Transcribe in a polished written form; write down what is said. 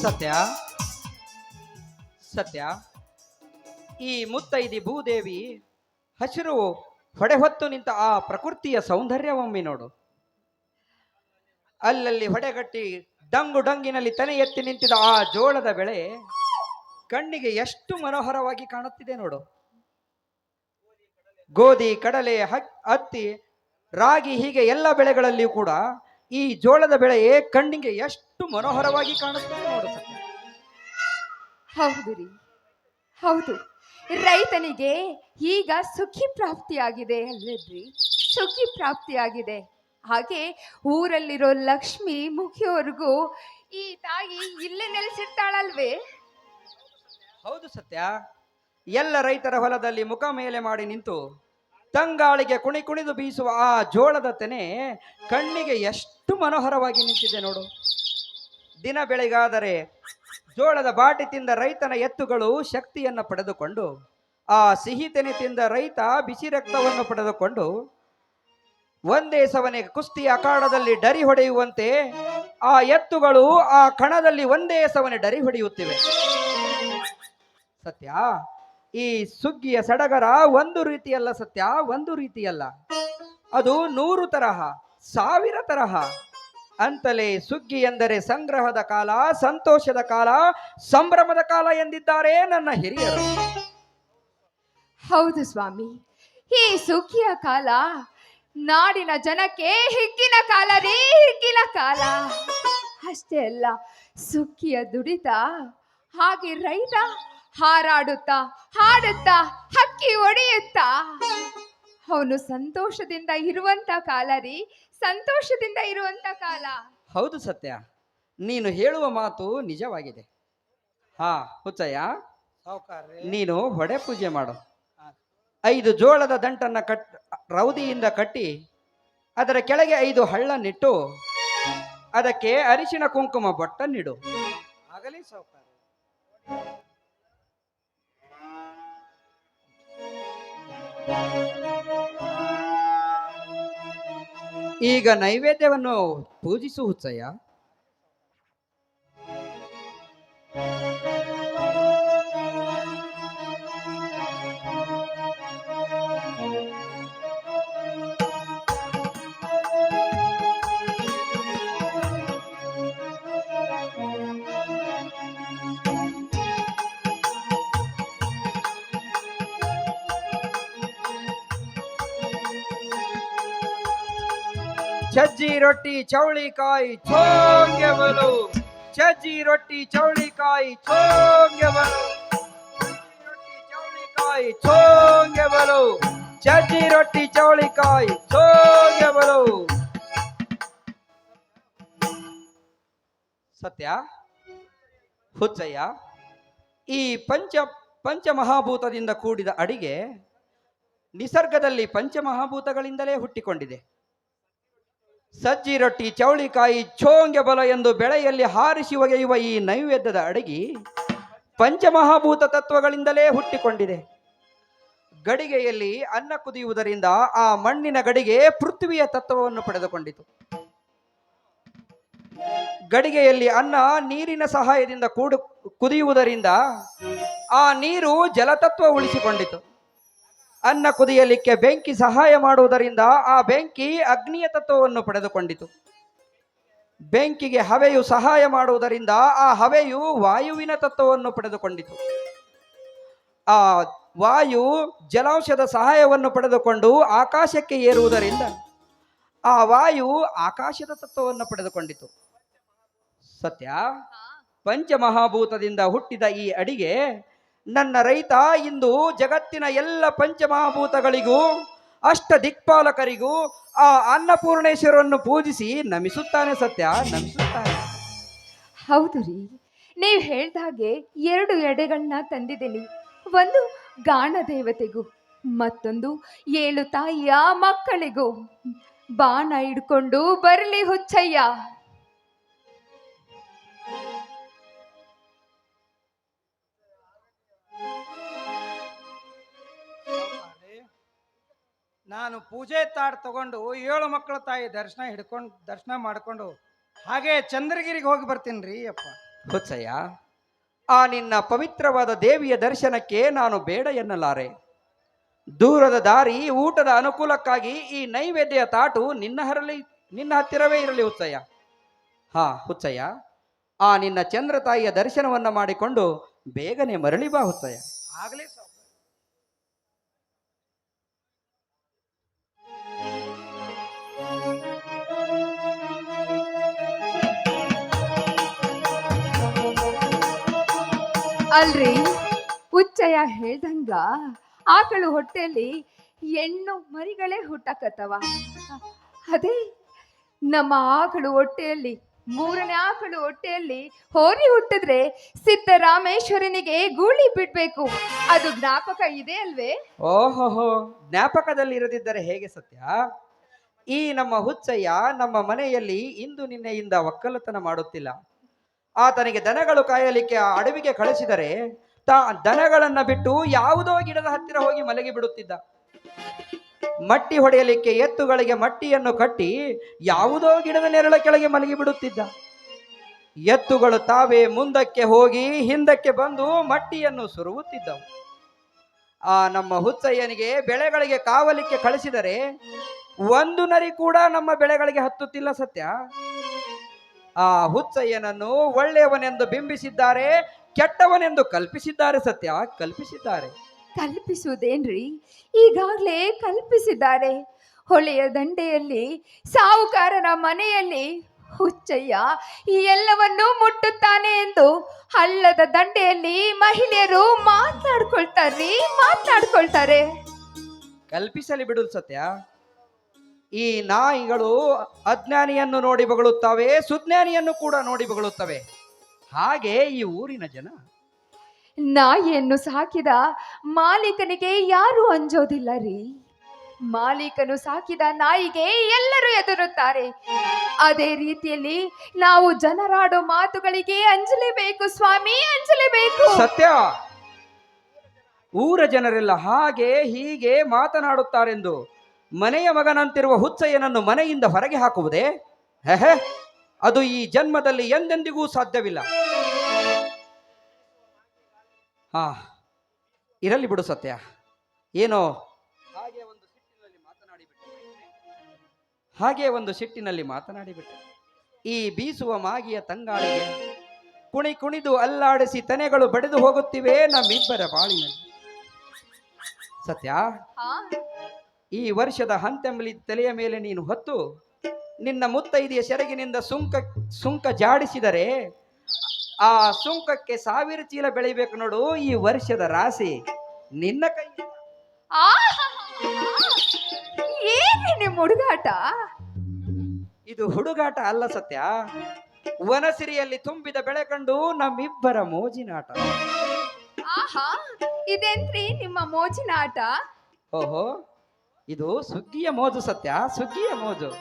ಸತ್ಯ ಸತ್ಯ, ಈ ಮುತ್ತೈದಿ ಭೂದೇವಿ ಹಸಿರು ಹೊಡೆ ಹೊತ್ತು ನಿಂತ ಆ ಪ್ರಕೃತಿಯ ಸೌಂದರ್ಯವೊಮ್ಮೆ ನೋಡು. ಅಲ್ಲಲ್ಲಿ ಹೊಡೆಗಟ್ಟಿ ಡಂಗು ಡಂಗಿನಲ್ಲಿ ತಲೆ ಎತ್ತಿ ನಿಂತಿದ ಆ ಜೋಳದ ಬೆಳೆ ಕಣ್ಣಿಗೆ ಎಷ್ಟು ಮನೋಹರವಾಗಿ ಕಾಣುತ್ತಿದೆ ನೋಡು. ಗೋಧಿ, ಕಡಲೆ, ಹತ್ತಿ, ರಾಗಿ ಹೀಗೆ ಎಲ್ಲ ಬೆಳೆಗಳಲ್ಲಿಯೂ ಕೂಡ ಈ ಜೋಳದ ಬೆಳೆ ಕಣ್ಣಿಗೆ ಎಷ್ಟು ಮನೋಹರವಾಗಿ ಕಾಣುತ್ತದೆ ನೋಡು ಸತ್ಯ. ಹೌದು ರೀ, ಹೌದು. ರೈತನಿಗೆ ಈಗ ಸುಖಿ ಪ್ರಾಪ್ತಿಯಾಗಿದೆ ಅಲ್ವೇನ್ರಿ? ಸುಖಿ ಪ್ರಾಪ್ತಿಯಾಗಿದೆ. ಹಾಗೆ ಊರಲ್ಲಿರೋ ಲಕ್ಷ್ಮಿ ಮುಖಿಯವರೆಗೂ ಈ ತಾಯಿ ಇಲ್ಲೇ ನೆಲೆಸಿರ್ತಾಳಲ್ವೇ? ಹೌದು ಸತ್ಯ. ಎಲ್ಲ ರೈತರ ಹೊಲದಲ್ಲಿ ಮುಖ ಮೇಲೆ ಮಾಡಿ ನಿಂತು ತಂಗಾಳಿಗೆ ಕುಣಿದು ಬೀಸುವ ಆ ಜೋಳದ ತೆನೆ ಕಣ್ಣಿಗೆ ಎಷ್ಟು ಮನೋಹರವಾಗಿ ನಿಂತಿದೆ ನೋಡು. ದಿನ ಬೆಳಗಾದರೆ ಜೋಳದ ಬಾಟಿ ತಿಂದ ರೈತನ ಎತ್ತುಗಳು ಶಕ್ತಿಯನ್ನು ಪಡೆದುಕೊಂಡು, ಆ ಸಿಹಿ ತೆನೆ ತಿಂದ ರೈತ ಬಿಸಿ ರಕ್ತವನ್ನು ಪಡೆದುಕೊಂಡು ಒಂದೇ ಸವನೆ ಕುಸ್ತಿ ಅಖಾಡದಲ್ಲಿ ಡರಿ ಹೊಡೆಯುವಂತೆ ಆ ಎತ್ತುಗಳು ಆ ಕಣದಲ್ಲಿ ಒಂದೇ ಸವನೆ ಡರಿ ಹೊಡೆಯುತ್ತಿವೆ ಸತ್ಯ. ಈ ಸುಗ್ಗಿಯ ಸಡಗರ ಒಂದು ರೀತಿಯಲ್ಲ ಸತ್ಯ, ಒಂದು ರೀತಿಯಲ್ಲ, ಅದು 100 ತರಹ, 1000 ತರಹ. ಅಂತಲೇ ಸುಗ್ಗಿ ಎಂದರೆ ಸಂಗ್ರಹದ ಕಾಲ, ಸಂತೋಷದ ಕಾಲ, ಸಂಭ್ರಮದ ಕಾಲ ಎಂದಿದ್ದಾರೆ ನನ್ನ ಹಿರಿಯರು. ಹೌದು ಸ್ವಾಮಿ, ಈ ಸುಗ್ಗಿಯ ಕಾಲ ನಾಡಿನ ಜನಕ್ಕೆ ಹಿಗ್ಗಿನ ಕಾಲ ರೀ, ಹಿಗ್ಗಿನ ಕಾಲ. ಅಷ್ಟೇ ಅಲ್ಲ, ಸುಗ್ಗಿಯ ದುಡಿತ, ಹಾಗೆ ರೈತ ಹಾರಾಡುತ್ತಾ ಹಾಡುತ್ತಾ ಹಕ್ಕಿ ಹೊಡೆಯುತ್ತಾ ಅವನು ಸಂತೋಷದಿಂದ ಇರುವಂತ ಕಾಲ ರೀ, ಸಂತೋಷದಿಂದ ಇರುವಂತ ಕಾಲ. ಹೌದು ಸತ್ಯ, ನೀನು ಹೇಳುವ ಮಾತು ನಿಜವಾಗಿದೆ. ಹಾ ಹುಚ್ಚಯ್ಯ, ನೀನು ಹೊಡೆ ಪೂಜೆ ಮಾಡು. 5 ಜೋಳದ ದಂಟನ್ನ ರೌದಿಯಿಂದ ಕಟ್ಟಿ ಅದರ ಕೆಳಗೆ 5 ಹಳ್ಳ ನಿಟ್ಟು ಅದಕ್ಕೆ ಅರಿಶಿಣ ಕುಂಕುಮ ಬೊಟ್ಟನ್ನಿಡು. ಆಗಲಿ ಸಾವುಕಾರ. ಈಗ ನೈವೇದ್ಯವನ್ನು ಪೂಜಿಸು ಹುಚ್ಚಯ್ಯ. ಸಜ್ಜಿ ರೊಟ್ಟಿ ಚೌಳಿಕಾಯಿ ಚೋಂಗೆ ಬಲು, ಸಜ್ಜಿ ರೊಟ್ಟಿ ಚೌಳಿಕಾಯಿ ಚೋಂಗೆ ಬಲು, ಚೌಳಿಕಾಯಿ ಚೋಂಗೆ ಬಲು, ಸಜ್ಜಿ ರೊಟ್ಟಿ ಚೌಳಿಕಾಯಿ ಚೋಂಗೆ ಬಲು. ಸತ್ಯ, ಹುಚ್ಚಯ್ಯ, ಈ ಪಂಚಮಹಾಭೂತದಿಂದ ಕೂಡಿದ ಅಡಿಗೆ ನಿಸರ್ಗದಲ್ಲಿ ಪಂಚಮಹಾಭೂತಗಳಿಂದಲೇ ಹುಟ್ಟಿಕೊಂಡಿದೆ. ಸಜ್ಜಿ ರೊಟ್ಟಿ ಚೌಳಿಕಾಯಿ ಚೋಂಗೆ ಬಲ ಎಂದು ಬೆಳೆಯಲ್ಲಿ ಹಾರಿಸಿ ಒಗೆಯುವ ಈ ನೈವೇದ್ಯದ ಅಡಿಗೆ ಪಂಚಮಹಾಭೂತ ತತ್ವಗಳಿಂದಲೇ ಹುಟ್ಟಿಕೊಂಡಿದೆ. ಗಡಿಗೆಯಲ್ಲಿ ಅನ್ನ ಕುದಿಯುವುದರಿಂದ ಆ ಮಣ್ಣಿನ ಗಡಿಗೆ ಪೃಥ್ವಿಯ ತತ್ವವನ್ನು ಪಡೆದುಕೊಂಡಿತು. ಗಡಿಗೆಯಲ್ಲಿ ಅನ್ನ ನೀರಿನ ಸಹಾಯದಿಂದ ಕುದಿಯುವುದರಿಂದ ಆ ನೀರು ಜಲತತ್ವ ಉಳಿಸಿಕೊಂಡಿತು. ಅನ್ನ ಕುದಿಯಲಿಕ್ಕೆ ಬೆಂಕಿ ಸಹಾಯ ಮಾಡುವುದರಿಂದ ಆ ಬೆಂಕಿ ಅಗ್ನಿಯ ತತ್ವವನ್ನು ಪಡೆದುಕೊಂಡಿತು. ಬೆಂಕಿಗೆ ಹವೆಯು ಸಹಾಯ ಮಾಡುವುದರಿಂದ ಆ ಹವೆಯು ವಾಯುವಿನ ತತ್ವವನ್ನು ಪಡೆದುಕೊಂಡಿತು. ಆ ವಾಯು ಜಲಾಂಶದ ಸಹಾಯವನ್ನು ಪಡೆದುಕೊಂಡು ಆಕಾಶಕ್ಕೆ ಏರುವುದರಿಂದ ಆ ವಾಯು ಆಕಾಶದ ತತ್ವವನ್ನು ಪಡೆದುಕೊಂಡಿತು. ಸತ್ಯ, ಪಂಚಮಹಾಭೂತದಿಂದ ಹುಟ್ಟಿದ ಈ ಅಡಿಗೆ ನನ್ನ ರೈತ ಇಂದು ಜಗತ್ತಿನ ಎಲ್ಲ ಪಂಚಮಹಾಭೂತಗಳಿಗೂ ಅಷ್ಟ ದಿಕ್ಪಾಲಕರಿಗೂ ಆ ಅನ್ನಪೂರ್ಣೇಶ್ವರನ್ನು ಪೂಜಿಸಿ ನಮಿಸುತ್ತಾನೆ ಸತ್ಯ, ನಮಿಸುತ್ತಾನೆ. ಹೌದು ರೀ, ನೀವು ಹೇಳ್ದಾಗೆ 2 ಎಡೆಗಳನ್ನ ತಂದಿದ್ದೀನಿ. ಒಂದು ಗಾಣ ದೇವತೆಗೂ, ಮತ್ತೊಂದು 7 ತಾಯಿಯ ಮಕ್ಕಳಿಗೂ. ಬಾಣ ಹಿಡ್ಕೊಂಡು ಬರಲಿ ಹುಚ್ಚಯ್ಯ. ನಾನು ಪೂಜೆ ತಾಡ್ ತಗೊಂಡು 7 ಮಕ್ಕಳ ತಾಯಿ ದರ್ಶನ ಮಾಡ್ಕೊಂಡು ಹಾಗೆ ಚಂದ್ರಗಿರಿಗೆ ಹೋಗಿ ಬರ್ತೀನಿ ರೀ ಅಪ್ಪ. ಹುಚ್ಚಯ್ಯ, ಆ ನಿನ್ನ ಪವಿತ್ರವಾದ ದೇವಿಯ ದರ್ಶನಕ್ಕೆ ನಾನು ಬೇಡ ಎನ್ನಲಾರೆ. ದೂರದ ದಾರಿ, ಊಟದ ಅನುಕೂಲಕ್ಕಾಗಿ ಈ ನೈವೇದ್ಯ ತಾಟು ನಿನ್ನ ಹತ್ತಿರವೇ ಇರಲಿ ಹುಚ್ಚಯ್ಯ. ಹಾ ಹುಚ್ಚಯ್ಯ, ಆ ನಿನ್ನ ಚಂದ್ರ ತಾಯಿಯ ದರ್ಶನವನ್ನ ಮಾಡಿಕೊಂಡು ಬೇಗನೆ ಮರಳಿ ಬಾ ಹುಚ್ಚಯ್ಯ. ಆಗ್ಲಿ ಸಾವ್ಕಾರ. ಅಲ್ರಿ, ಹುಚ್ಚಯ್ಯ ಹೇಳ್ದಂಗ ಆಕಳು ಹೊಟ್ಟೆಯಲ್ಲಿ ಹೆಣ್ಣು ಮರಿಗಳೇ ಹುಟ್ಟಕತ್ತವ. ಅದೇ ನಮ್ಮ ಆಕಳು ಹೊಟ್ಟೆಯಲ್ಲಿ, ಮೂರನೇ ಆಕಳು ಹೊಟ್ಟೆಯಲ್ಲಿ ಹೋರಿ ಹುಟ್ಟಿದ್ರೆ ಸಿದ್ದರಾಮೇಶ್ವರನಿಗೆ ಗೂಳಿ ಬಿಡ್ಬೇಕು. ಅದು ಜ್ಞಾಪಕ ಇದೆ ಅಲ್ವೇ? ಓಹೋಹೋ, ಜ್ಞಾಪಕದಲ್ಲಿ ಇರದಿದ್ದರೆ ಹೇಗೆ ಸತ್ಯ? ಈ ನಮ್ಮ ಹುಚ್ಚಯ್ಯ ನಮ್ಮ ಮನೆಯಲ್ಲಿ ಇಂದು ನಿನ್ನೆಯಿಂದ ಒಕ್ಕಲತನ ಮಾಡುತ್ತಿಲ್ಲ. ಆತನಿಗೆ ದನಗಳು ಕಾಯಲಿಕ್ಕೆ ಆ ಅಡವಿಗೆ ಕಳಿಸಿದರೆ ದನಗಳನ್ನ ಬಿಟ್ಟು ಯಾವುದೋ ಗಿಡದ ಹತ್ತಿರ ಹೋಗಿ ಮಲಗಿ ಬಿಡುತ್ತಿದ್ದ. ಮಟ್ಟಿ ಹೊಡೆಯಲಿಕ್ಕೆ ಎತ್ತುಗಳಿಗೆ ಮಟ್ಟಿಯನ್ನು ಕಟ್ಟಿ ಯಾವುದೋ ಗಿಡದ ನೆರಳ ಕೆಳಗೆ ಮಲಗಿ ಬಿಡುತ್ತಿದ್ದ. ಎತ್ತುಗಳು ತಾವೇ ಮುಂದಕ್ಕೆ ಹೋಗಿ ಹಿಂದಕ್ಕೆ ಬಂದು ಮಟ್ಟಿಯನ್ನು ಸುರುವುತ್ತಿದ್ದವು. ಆ ನಮ್ಮ ಹುಚ್ಚಯ್ಯನಿಗೆ ಬೆಳೆಗಳಿಗೆ ಕಾವಲಿಕ್ಕೆ ಕಳಿಸಿದರೆ ಒಂದು ನರಿ ಕೂಡ ನಮ್ಮ ಬೆಳೆಗಳಿಗೆ ಹತ್ತುತ್ತಿಲ್ಲ ಸತ್ಯ. ಆ ಹುಚ್ಚಯ್ಯನನ್ನು ಒಳ್ಳೆಯವನೆಂದು ಬಿಂಬಿಸಿದ್ದಾರೆ, ಕೆಟ್ಟವನೆಂದು ಕಲ್ಪಿಸಿದ್ದಾರೆ ಸತ್ಯ, ಕಲ್ಪಿಸಿದ್ದಾರೆ. ಕಲ್ಪಿಸುವುದೇನ್ರಿ? ಈಗಾಗಲೇ ಕಲ್ಪಿಸಿದ್ದಾರೆ. ಹೊಳೆಯ ದಂಡೆಯಲ್ಲಿ ಸಾಹುಕಾರನ ಮನೆಯಲ್ಲಿ ಹುಚ್ಚಯ್ಯ ಈ ಎಲ್ಲವನ್ನೂ ಮುಟ್ಟುತ್ತಾನೆ ಎಂದು ಹಳ್ಳದ ದಂಡೆಯಲ್ಲಿ ಮಹಿಳೆಯರು ಮಾತನಾಡ್ಕೊಳ್ತಾರೆ. ಕಲ್ಪಿಸಲಿ ಬಿಡು ಸತ್ಯ. ಈ ನಾಯಿಗಳು ಅಜ್ಞಾನಿಯನ್ನು ನೋಡಿ ಬಗಳುತ್ತವೆ, ಸುಜ್ಞಾನಿಯನ್ನು ಕೂಡ ನೋಡಿ ಬಗಳುತ್ತವೆ. ಹಾಗೆ ಈ ಊರಿನ ಜನ. ನಾಯಿಯನ್ನು ಸಾಕಿದ ಮಾಲೀಕನಿಗೆ ಯಾರು ಅಂಜೋದಿಲ್ಲ ರೀ. ಮಾಲೀಕನು ಸಾಕಿದ ನಾಯಿಗೆ ಎಲ್ಲರೂ ಹೆದರುತ್ತಾರೆ. ಅದೇ ರೀತಿಯಲ್ಲಿ ನಾವು ಜನರಾಡೋ ಮಾತುಗಳಿಗೆ ಅಂಜಲೇಬೇಕು ಸ್ವಾಮಿ, ಅಂಜಲೇಬೇಕು. ಸತ್ಯ, ಊರ ಜನರೆಲ್ಲ ಹಾಗೆ ಹೀಗೆ ಮಾತನಾಡುತ್ತಾರೆಂದು ಮನೆಯ ಮಗನಂತಿರುವ ಹುಚ್ಚಯ್ಯನನ್ನು ಮನೆಯಿಂದ ಹೊರಗೆ ಹಾಕುವುದೇ? ಹೆಹೆ, ಅದು ಈ ಜನ್ಮದಲ್ಲಿ ಎಂದೆಂದಿಗೂ ಸಾಧ್ಯವಿಲ್ಲ. ಹಾ, ಇರಲಿ ಬಿಡು ಸತ್ಯ. ಏನೋ ಹಾಗೆ ಒಂದು ಸಿಟ್ಟಿನಲ್ಲಿ ಮಾತನಾಡಿಬಿಟ್ಟೆ. ಈ ಬೀಸುವ ಮಾಗಿಯ ತಂಗಾಳಿಗೆ ಕುಣಿದು ಅಲ್ಲಾಡಿಸಿ ತೆನೆಗಳು ಬಡಿದು ಹೋಗುತ್ತಿವೆ ನಮ್ಮಿಬ್ಬರ ಬಾಳಿನಲ್ಲಿ. ಸತ್ಯ, ಈ ವರ್ಷದ ಹಂತೆಂಬಲಿ ತಲೆಯ ಮೇಲೆ ನೀನು ಹೊತ್ತು ನಿನ್ನ ಮುತ್ತೈದೆಯ ಸೆರಗಿನಿಂದ ಸುಂಕ ಜಾಡಿಸಿದರೆ ಆ ಸುಂಕಕ್ಕೆ 1000 ಚೀಲ ಬೆಳಿಬೇಕು ನೋಡು. ಈ ವರ್ಷದ ರಾಶಿ ನಿನ್ನ ಕೈ. ಏನೇ ನಿಮ್ಮ ಹುಡುಗಾಟ? ಇದು ಹುಡುಗಾಟ ಅಲ್ಲ ಸತ್ಯ, ವನಸಿರಿಯಲ್ಲಿ ತುಂಬಿದ ಬೆಳೆ ಕಂಡು ನಮ್ಮಿಬ್ಬರ ಮೋಜಿನಾಟ. ಆಹಾ, ಇದೆಂತ್ರಿ ನಿಮ್ಮ ಮೋಜಿನ ಆಟ? ಓಹೋ, ಇದು ಸುಗ್ಗಿಯ ಮೋಜು ಸತ್ಯ, ಸುಗ್ಗಿಯ ಮೋಜು.